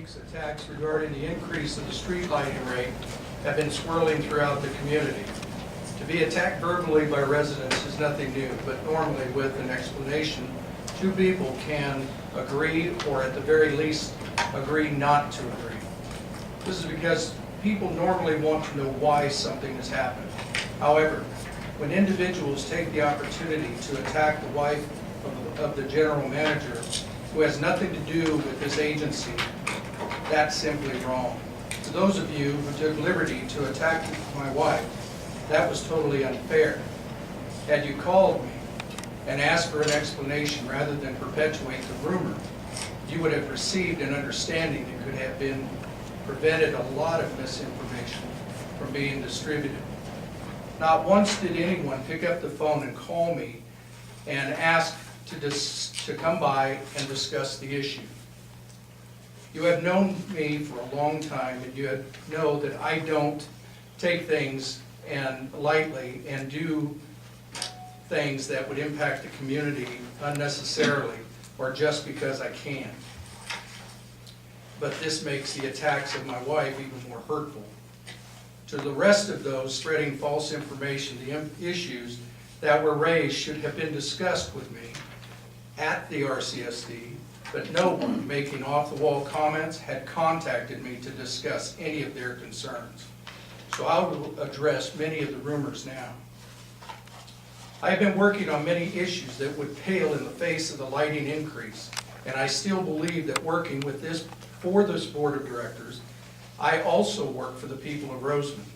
week's attacks regarding the increase of the street lighting rate have been swirling throughout the community. To be attacked verbally by residents is nothing new, but normally with an explanation, two people can agree, or at the very least, agree not to agree. This is because people normally want to know why something has happened. However, when individuals take the opportunity to attack the wife of the general manager, who has nothing to do with this agency, that's simply wrong. To those of you who took liberty to attack my wife, that was totally unfair. Had you called me and asked for an explanation rather than perpetuate the rumor, you would have received an understanding that could have been prevented a lot of misinformation from being distributed. Not once did anyone pick up the phone and call me and ask to come by and discuss the issue. You have known me for a long time, and you know that I don't take things lightly and do things that would impact the community unnecessarily or just because I can. But this makes the attacks of my wife even more hurtful. To the rest of those spreading false information, the issues that were raised should have been discussed with me at the RCSD, but no one making off-the-wall comments had contacted me to discuss any of their concerns. So I will address many of the rumors now. I have been working on many issues that would pale in the face of the lighting increase, and I still believe that working with for this board of directors, I also work for the people of Rosamond.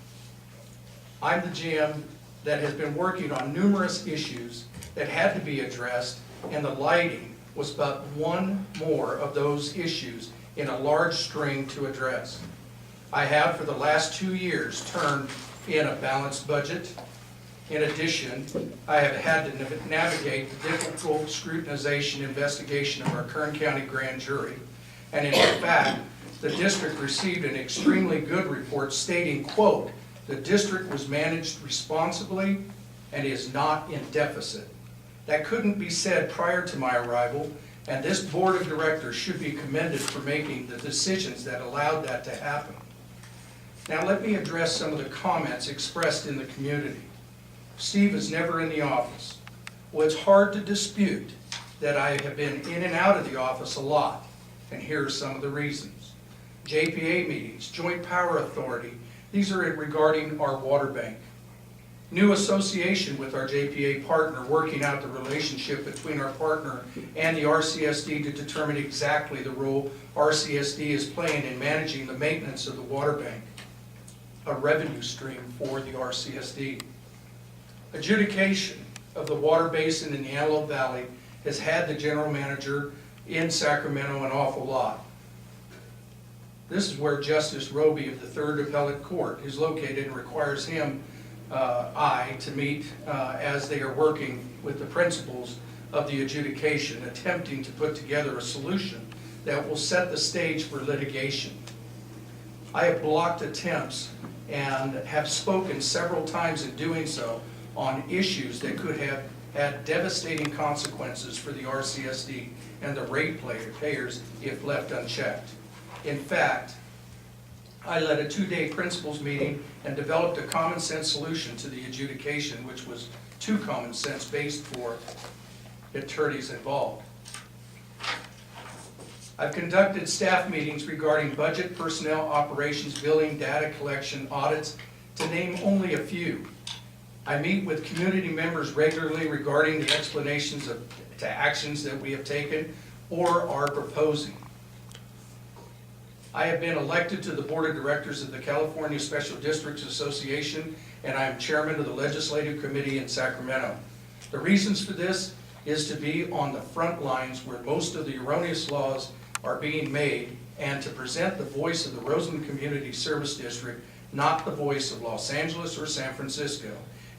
I'm the GM that has been working on numerous issues that had to be addressed, and the lighting was but one more of those issues in a large string to address. I have for the last 2 years turned in a balanced budget. In addition, I have had to navigate the difficult scrutinization investigation of our Kern County grand jury, and in fact, the district received an extremely good report stating, quote, "The district was managed responsibly and is not in deficit." That couldn't be said prior to my arrival, and this board of directors should be commended for making the decisions that allowed that to happen. Now let me address some of the comments expressed in the community. Steve is never in the office. Well, it's hard to dispute that I have been in and out of the office a lot, and here are some of the reasons. JPA meetings, Joint Power Authority, these are regarding our water bank. New association with our JPA partner, working out the relationship between our partner and the RCSD to determine exactly the role RCSD is playing in managing the maintenance of the water bank, a revenue stream for the RCSD. Adjudication of the water basin in the Antelope Valley has had the general manager in Sacramento an awful lot. This is where Justice Roby of the 3rd Appellate Court is located and requires him, to meet as they are working with the principals of the adjudication, attempting to put together a solution that will set the stage for litigation. I have blocked attempts and have spoken several times in doing so on issues that could have had devastating consequences for the RCSD and the ratepayers if left unchecked. In fact, I led a 2-day principals meeting and developed a common sense solution to the adjudication, which was too common sense based for attorneys involved. I've conducted staff meetings regarding budget, personnel, operations, billing, data collection, audits, to name only a few. I meet with community members regularly regarding the explanations to actions that we have taken or are proposing. I have been elected to the board of directors of the California Special Districts Association, and I am chairman of the legislative committee in Sacramento. The reasons for this is to be on the front lines where most of the erroneous laws are being made, and to present the voice of the Rosamond Community Service District, not the voice of Los Angeles or San Francisco.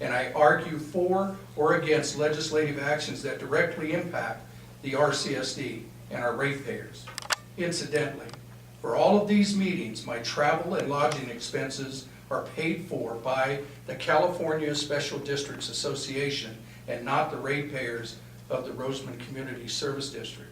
And I argue for or against legislative actions that directly impact the RCSD and our ratepayers. Incidentally, for all of these meetings, my travel and lodging expenses are paid for by the California Special Districts Association and not the ratepayers of the Rosamond Community Service District.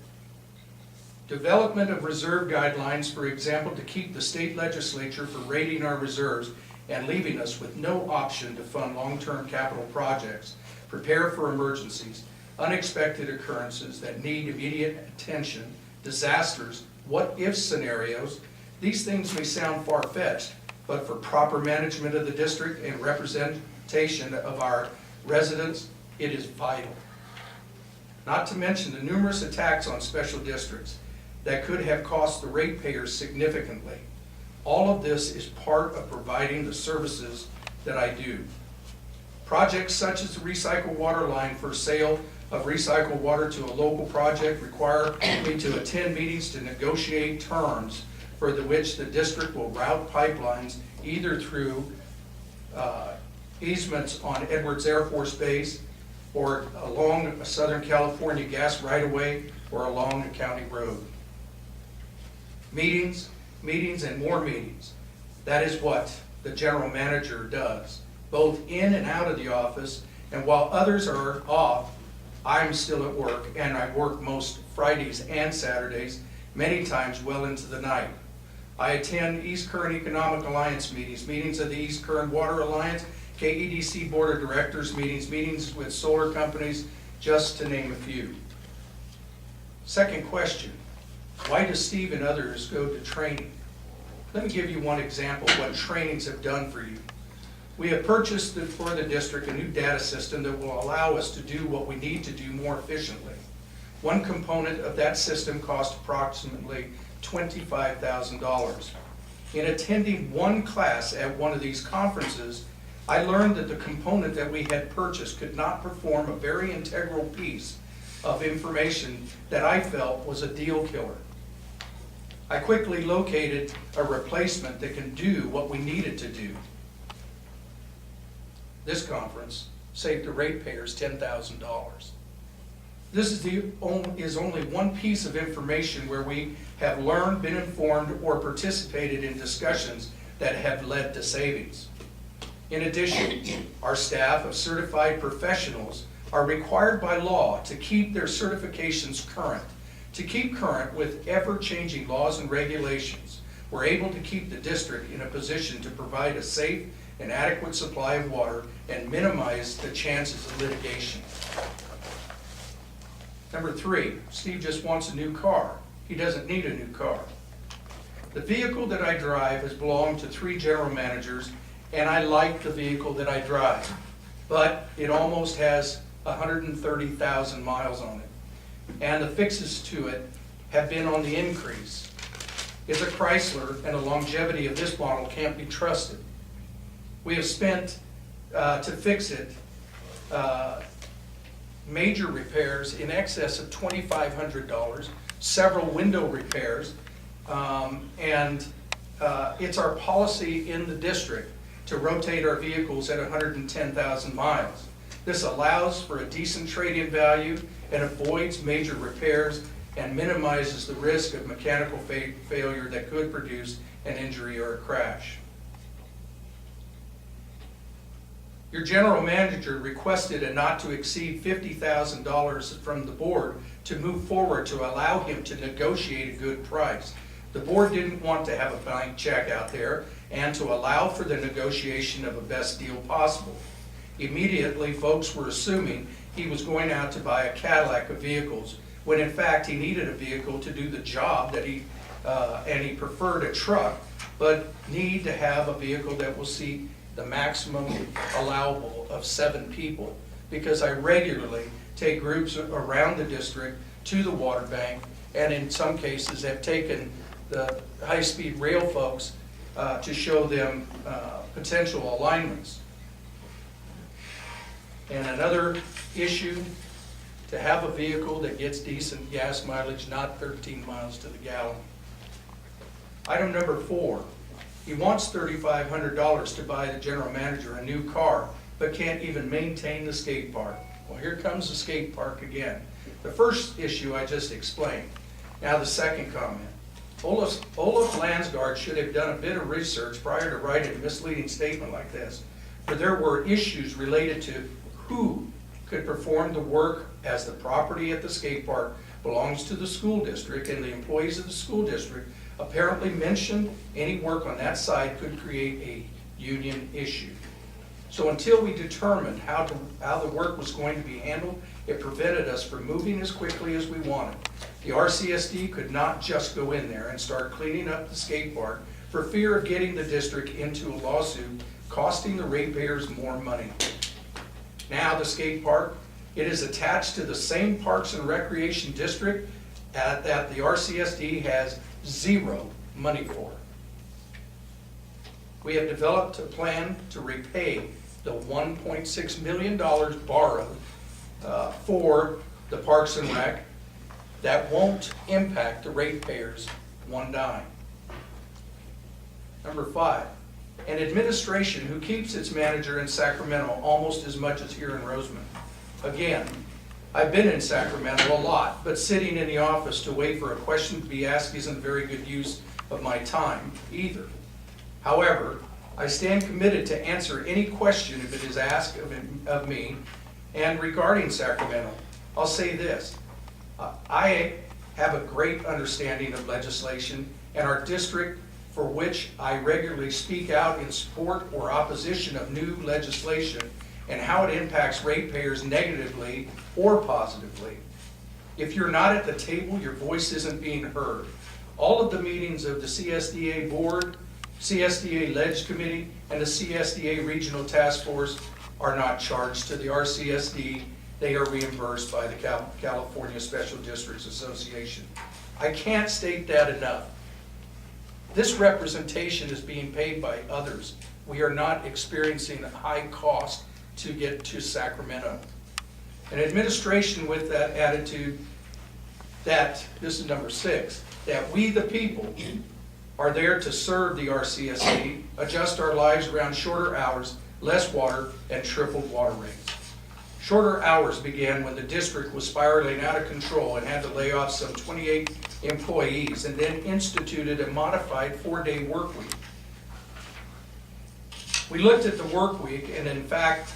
Development of reserve guidelines, for example, to keep the state legislature from raiding our reserves and leaving us with no option to fund long-term capital projects, prepare for emergencies, unexpected occurrences that need immediate attention, disasters, what-if scenarios. These things may sound far-fetched, but for proper management of the district and representation of our residents, it is vital. Not to mention the numerous attacks on special districts that could have cost the ratepayers significantly. All of this is part of providing the services that I do. Projects such as the recycled water line for sale of recycled water to a local project require me to attend meetings to negotiate terms for which the district will route pipelines either through easements on Edwards Air Force Base or along a Southern California gas right-of-way or along a county road. Meetings, and more meetings. That is what the general manager does, both in and out of the office, and while others are off, I'm still at work, and I work most Fridays and Saturdays, many times well into the night. I attend East Kern Economic Alliance meetings of the East Kern Water Alliance, KEDC Board of Directors meetings with solar companies, just to name a few. Second question, why do Steve and others go to training? Let me give you one example of what trainings have done for you. We have purchased for the district a new data system that will allow us to do what we need to do more efficiently. One component of that system cost approximately $25,000. In attending one class at one of these conferences, I learned that the component that we had purchased could not perform a very integral piece of information that I felt was a deal killer. I quickly located a replacement that can do what we needed to do. This conference saved the ratepayers $10,000. This is only one piece of information where we have learned, been informed, or participated in discussions that have led to savings. In addition, our staff of certified professionals are required by law to keep their certifications current. To keep current with ever-changing laws and regulations, we're able to keep the district in a position to provide a safe and adequate supply of water and minimize the chances of litigation. Number 3, Steve just wants a new car. He doesn't need a new car. The vehicle that I drive has belonged to 3 general managers, and I like the vehicle that I drive, but it almost has 130,000 miles on it, and the fixes to it have been on the increase. It's a Chrysler, and the longevity of this model can't be trusted. We have spent, to fix it, major repairs in excess of $2,500, several window repairs, and it's our policy in the district to rotate our vehicles at 110,000 miles. This allows for a decent trade-in value and avoids major repairs and minimizes the risk of mechanical failure that could produce an injury or a crash. Your general manager requested a not to exceed $50,000 from the board to move forward to allow him to negotiate a good price. The board didn't want to have a blank check out there and to allow for the negotiation of a best deal possible. Immediately, folks were assuming he was going out to buy a Cadillac of vehicles, when in fact he needed a vehicle to do the job that and he preferred a truck, but need to have a vehicle that will seat the maximum allowable of 7 people, because I regularly take groups around the district to the water bank, and in some cases have taken the high-speed rail folks to show them potential alignments. And another issue, to have a vehicle that gets decent gas mileage, not 13 miles to the gallon. Item number 4, he wants $3,500 to buy the general manager a new car, but can't even maintain the skate park. Well, here comes the skate park again. The first issue I just explained. Now the second comment. Olaf Landsgaurd should have done a bit of research prior to writing a misleading statement like this, for there were issues related to who could perform the work, as the property at the skate park belongs to the school district, and the employees of the school district apparently mentioned any work on that side could create a union issue. So until we determined how the work was going to be handled, it prevented us from moving as quickly as we wanted. The RCSD could not just go in there and start cleaning up the skate park for fear of getting the district into a lawsuit costing the ratepayers more money. Now the skate park, it is attached to the same Parks and Recreation District that the RCSD has zero money for. We have developed a plan to repay the $1.6 million borrowed for the Parks and Rec that won't impact the ratepayers one dime. Number 5, an administration who keeps its manager in Sacramento almost as much as here in Rosamond. Again, I've been in Sacramento a lot, but sitting in the office to wait for a question to be asked isn't a very good use of my time either. However, I stand committed to answer any question if it is asked of me. And regarding Sacramento, I'll say this. I have a great understanding of legislation, and our district, for which I regularly speak out in support or opposition of new legislation and how it impacts ratepayers negatively or positively. If you're not at the table, your voice isn't being heard. All of the meetings of the CSDA board, CSDA Ledge Committee, and the CSDA Regional Task Force are not charged to the RCSD. They are reimbursed by the California Special Districts Association. I can't state that enough. This representation is being paid by others. We are not experiencing a high cost to get to Sacramento. An administration with that attitude that, this is number 6, that we the people are there to serve the RCSD, adjust our lives around shorter hours, less water, and tripled water rates. Shorter hours began when the district was spiraling out of control and had to lay off some 28 employees and then instituted a modified 4-day work week. We looked at the work week, and in fact,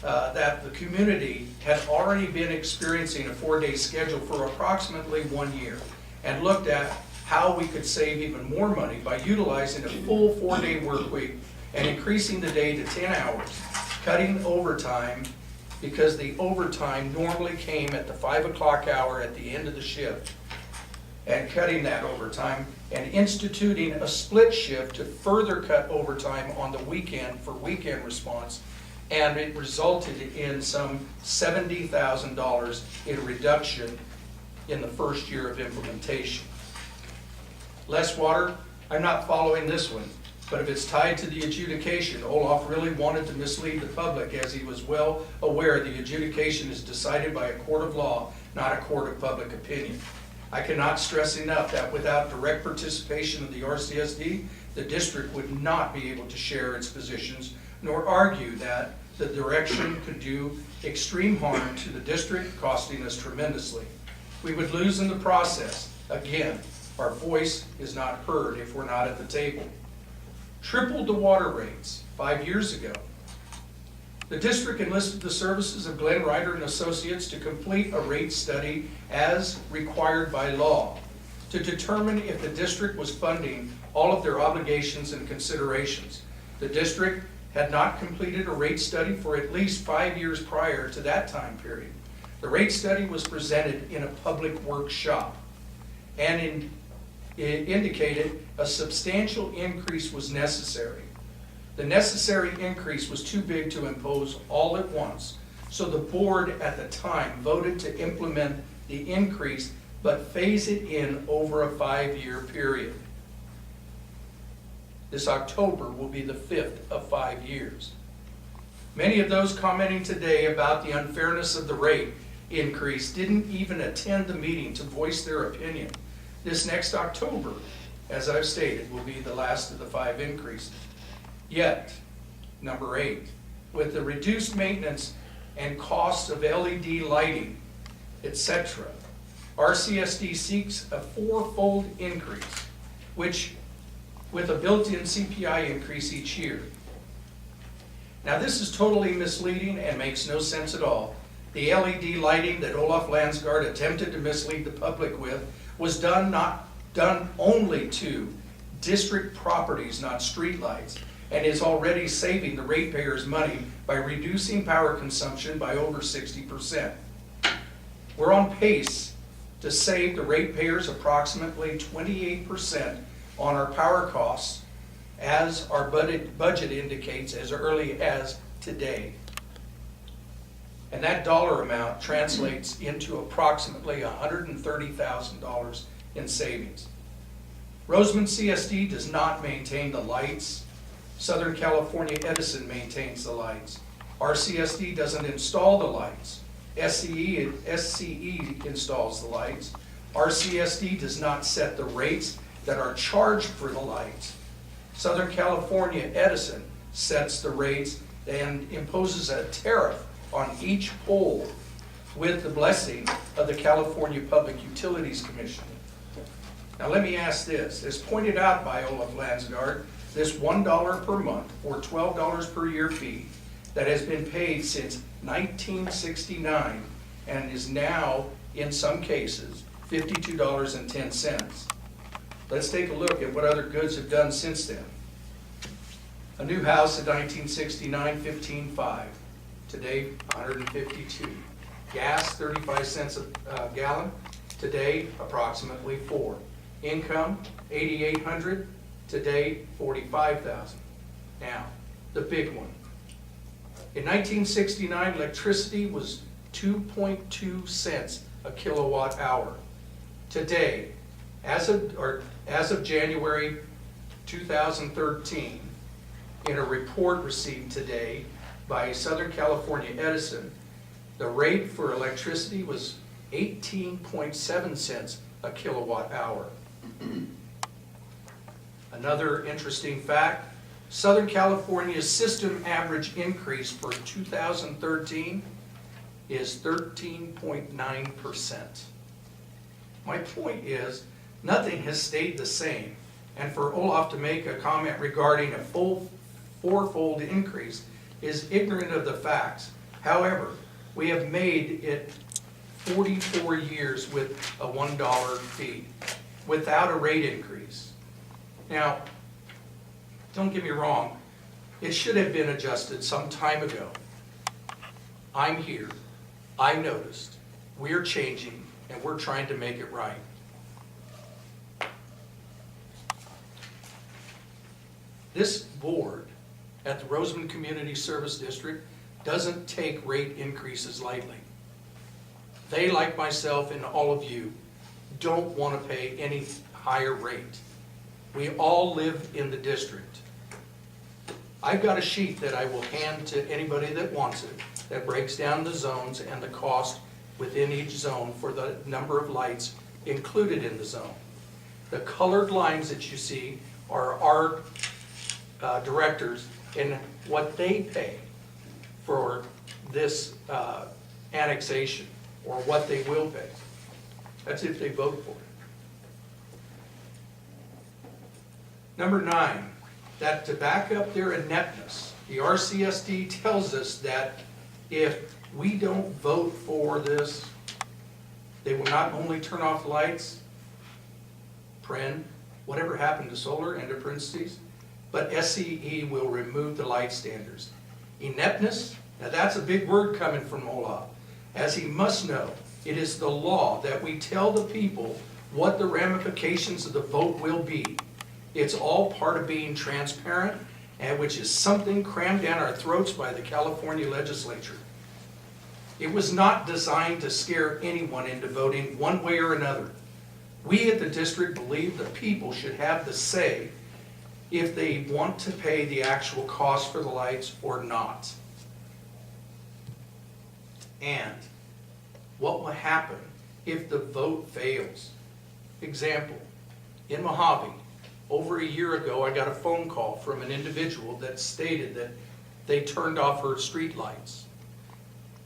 that the community had already been experiencing a 4-day schedule for approximately 1 year, and looked at how we could save even more money by utilizing a full 4-day work week and increasing the day to 10 hours, cutting overtime, because the overtime normally came at the 5 o'clock hour at the end of the shift, and cutting that overtime and instituting a split shift to further cut overtime on the weekend for weekend response, and it resulted in some $70,000 in reduction in the first year of implementation. Less water, I'm not following this one, but if it's tied to the adjudication, Olaf really wanted to mislead the public, as he was well aware the adjudication is decided by a court of law, not a court of public opinion. I cannot stress enough that without direct participation of the RCSD, the district would not be able to share its positions, nor argue that the direction could do extreme harm to the district, costing us tremendously. We would lose in the process. Again, our voice is not heard if we're not at the table. Tripled the water rates 5 years ago. The district enlisted the services of Glenn Ryder and Associates to complete a rate study as required by law to determine if the district was funding all of their obligations and considerations. The district had not completed a rate study for at least 5 years prior to that time period. The rate study was presented in a public workshop, and it indicated a substantial increase was necessary. The necessary increase was too big to impose all at once, so the board at the time voted to implement the increase but phase it in over a 5-year period. This October will be the 5th of 5 years. Many of those commenting today about the unfairness of the rate increase didn't even attend the meeting to voice their opinion. This next October, as I've stated, will be the last of the 5 increases. Yet, number 8, with the reduced maintenance and costs of LED lighting, etc., RCSD seeks a 4-fold increase, which with a built-in CPI increase each year. Now this is totally misleading and makes no sense at all, The LED lighting that Olaf Landsgaurd attempted to mislead the public with was done only to district properties, not streetlights, and is already saving the ratepayers money by reducing power consumption by over 60%. We're on pace to save the ratepayers approximately 28% on our power costs, as our budget indicates, as early as today. And that dollar amount translates into approximately $130,000 in savings. Rosamond CSD does not maintain the lights. Southern California Edison maintains the lights. RCSD doesn't install the lights. SCE installs the lights. RCSD does not set the rates that are charged for the lights. Southern California Edison sets the rates and imposes a tariff on each pole with the blessing of the California Public Utilities Commission. Now let me ask this, as pointed out by Olaf Landsgaurd, this $1 per month or $12 per year fee that has been paid since 1969 and is now, in some cases, $52.10. Let's take a look at what other goods have done since then. A new house in 1969, $15.5. Today, $152. Gas, 35 cents a gallon. Today, approximately $4. Income, $8,800. Today, $45,000. Now, the big one. In 1969, electricity was 2.2 cents a kilowatt hour. Today, as of January 2013, in a report received today by Southern California Edison, the rate for electricity was 18.7 cents a kilowatt hour. Another interesting fact, Southern California's system average increase for 2013 is 13.9%. My point is, nothing has stayed the same, and for Olaf to make a comment regarding a full fourfold increase is ignorant of the facts. However, we have made it 44 years with a $1 fee without a rate increase. Now, don't get me wrong, it should have been adjusted some time ago. I'm here, I noticed, we're changing, and we're trying to make it right. This board at the Rosamond Community Service District doesn't take rate increases lightly. They, like myself and all of you, don't want to pay any higher rate. We all live in the district. I've got a sheet that I will hand to anybody that wants it that breaks down the zones and the cost within each zone for the number of lights included in the zone. The colored lines that you see are our directors and what they pay for this annexation, or what they will pay. That's if they vote for it. Number 9, that to back up their ineptness, the RCSD tells us that if we don't vote for this, they will not only turn off lights, whatever happened to solar, end of parentheses, but SCE will remove the light standards. Ineptness, now that's a big word coming from Olaf. As he must know, it is the law that we tell the people what the ramifications of the vote will be. It's all part of being transparent, and which is something crammed down our throats by the California legislature. It was not designed to scare anyone into voting one way or another. We at the district believe the people should have the say if they want to pay the actual cost for the lights or not. And what will happen if the vote fails? Example, in Mojave, over a year ago, I got a phone call from an individual that stated that they turned off her street lights.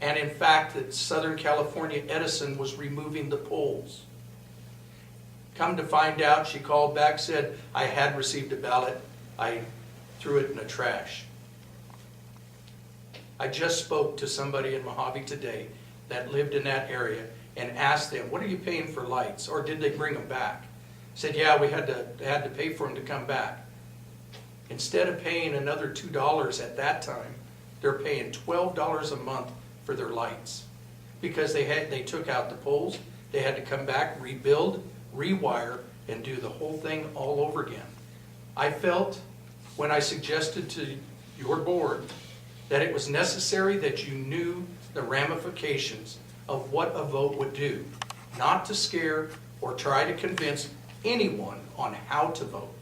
And in fact, that Southern California Edison was removing the poles. Come to find out, she called back, said, I had received a ballot, I threw it in the trash. I just spoke to somebody in Mojave today that lived in that area and asked them, what are you paying for lights? Or did they bring them back? Said, yeah, we had to pay for them to come back. Instead of paying another $2 at that time, they're paying $12 a month for their lights. Because they took out the poles, they had to come back, rebuild, rewire, and do the whole thing all over again. I felt when I suggested to your board that it was necessary that you knew the ramifications of what a vote would do, not to scare or try to convince anyone on how to vote.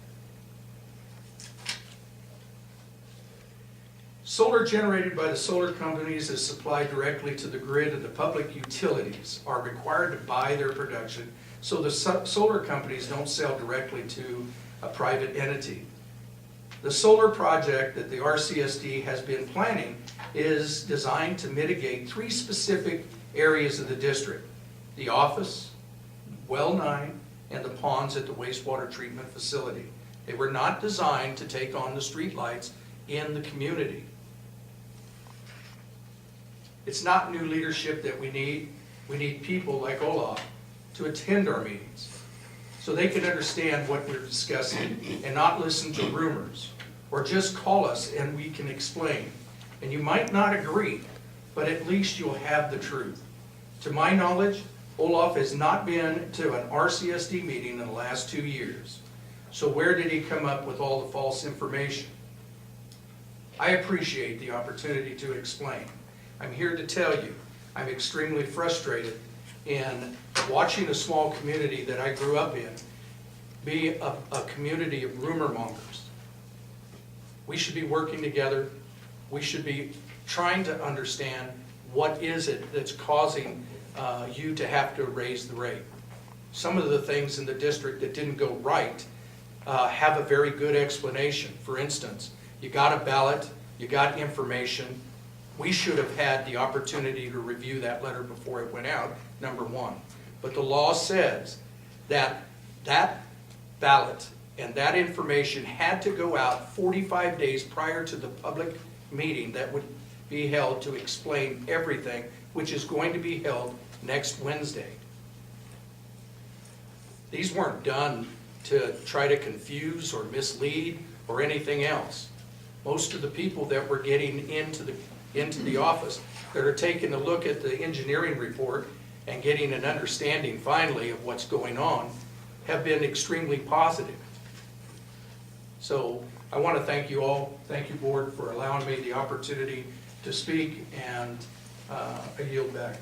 Solar generated by the solar companies is supplied directly to the grid, and the public utilities are required to buy their production, so the solar companies don't sell directly to a private entity. The solar project that the RCSD has been planning is designed to mitigate 3 specific areas of the district: the office, well 9, and the ponds at the wastewater treatment facility. They were not designed to take on the street lights in the community. It's not new leadership that we need. We need people like Olaf to attend our meetings so they can understand what we're discussing and not listen to rumors, or just call us and we can explain. And you might not agree, but at least you'll have the truth. To my knowledge, Olaf has not been to an RCSD meeting in the last 2 years. So where did he come up with all the false information? I appreciate the opportunity to explain. I'm here to tell you, I'm extremely frustrated in watching a small community that I grew up in be a community of rumor mongers. We should be working together. We should be trying to understand what is it that's causing you to have to raise the rate. Some of the things in the district that didn't go right have a very good explanation. For instance, you got a ballot, you got information. We should have had the opportunity to review that letter before it went out, number 1. But the law says that that ballot and that information had to go out 45 days prior to the public meeting that would be held to explain everything, which is going to be held next Wednesday. These weren't done to try to confuse or mislead or anything else. Most of the people that were getting into the office that are taking a look at the engineering report and getting an understanding finally of what's going on have been extremely positive. So I want to thank you all. Thank you, board, for allowing me the opportunity to speak, and I yield back.